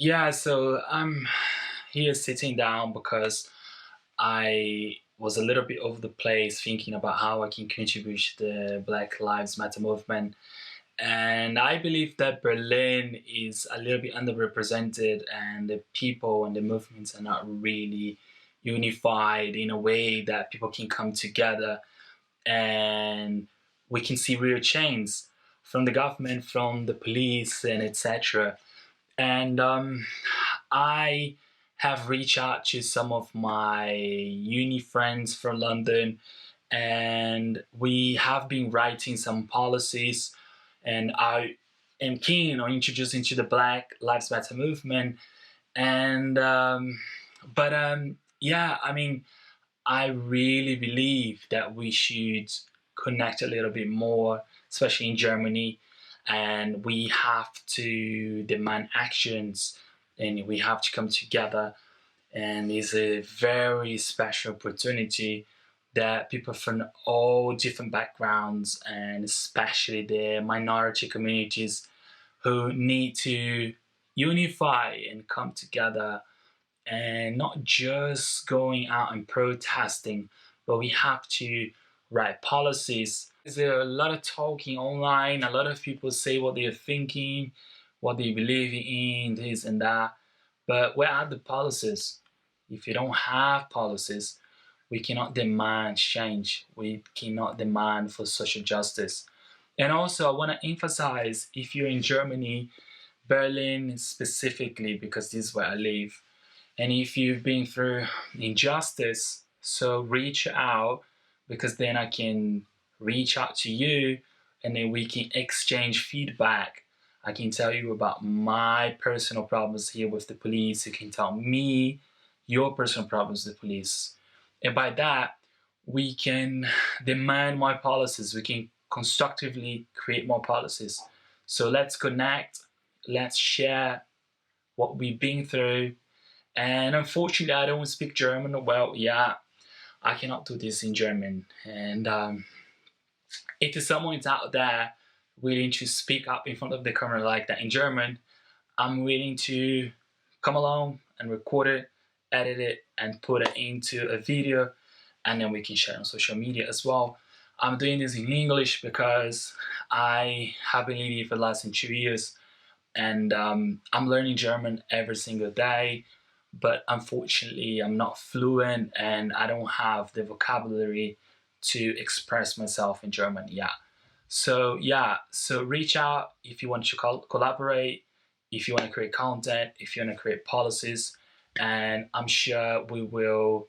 Yeah, so I'm here sitting down because I was a little bit over the place thinking about how I can contribute to the Black Lives Matter movement. And I believe that Berlin is a little bit underrepresented, and the people and the movements are not really unified in a way that people can come together and we can see real change from the government, from the police, and etc. And I have reached out to some of my uni friends from London, and we have been writing some policies. And I am keen on introducing to the Black Lives Matter movement. And yeah, I mean, I really believe that we should connect a little bit more, especially in Germany, and we have to demand actions and we have to come together. And it's a very special opportunity that people from all different backgrounds, and especially the minority communities, who need to unify and come together, and not just going out and protesting, but we have to write policies. There are a lot of talking online, a lot of people say what they're thinking, what they believe in, this and that, but where are the policies? If you don't have policies, we cannot demand change, we cannot demand for social justice. And also, I want to emphasize, if you're in Germany, Berlin specifically, because this is where I live, and if you've been through injustice, so reach out, because then I can reach out to you and then we can exchange feedback. I can tell you about my personal problems here with the police. You can tell me your personal problems with the police. And by that, we can demand more policies. We can constructively create more policies. So let's connect, let's share what we've been through. And unfortunately, I don't speak German. Well, yeah, I cannot do this in German. And if someone is out there willing to speak up in front of the camera like that in German, I'm willing to come along and record it, edit it, and put it into a video, and then we can share on social media as well. I'm doing this in English because I have been living for the last 2 years, and I'm learning German every single day, but unfortunately I'm not fluent and I don't have the vocabulary to express myself in German yet. So yeah, so reach out if you want to collaborate, if you want to create content, if you want to create policies, and I'm sure we will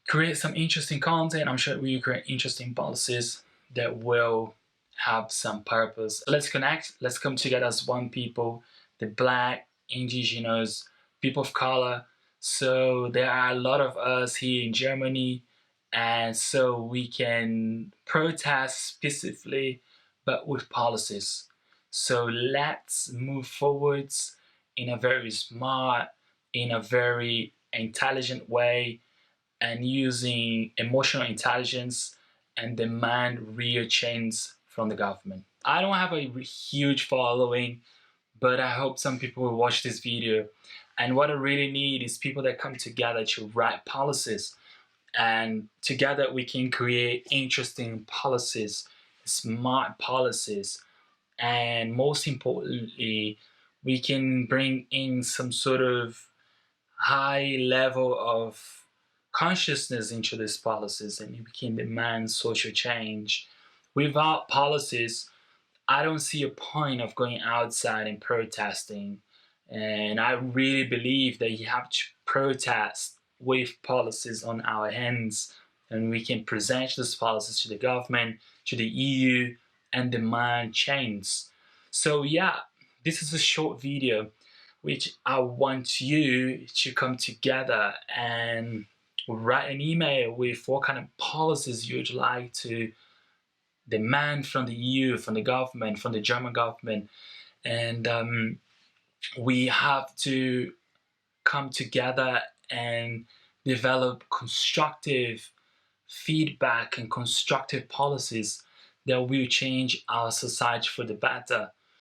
create some interesting content. I'm sure we will create interesting policies that will have some purpose. Let's connect, let's come together as one people, the Black, indigenous, people of color. So there are a lot of us here in Germany, and so we can protest specifically, but with policies. So let's move forwards in a very smart, in a very intelligent way, and using emotional intelligence, and demand real change from the government. I don't have a huge following, but I hope some people will watch this video. And what I really need is people that come together to write policies. And together we can create interesting policies, smart policies. And most importantly, we can bring in some sort of high level of consciousness into these policies, and we can demand social change. Without policies, I don't see a point of going outside and protesting. And I really believe that you have to protest with policies on our hands, and we can present those policies to the government, to the EU, and demand change. So yeah, this is a short video which I want you to come together and write an email with what kind of policies you'd like to demand from the EU, from the government, from the German government. And we have to come together and develop constructive feedback and constructive policies that will change our society for the better.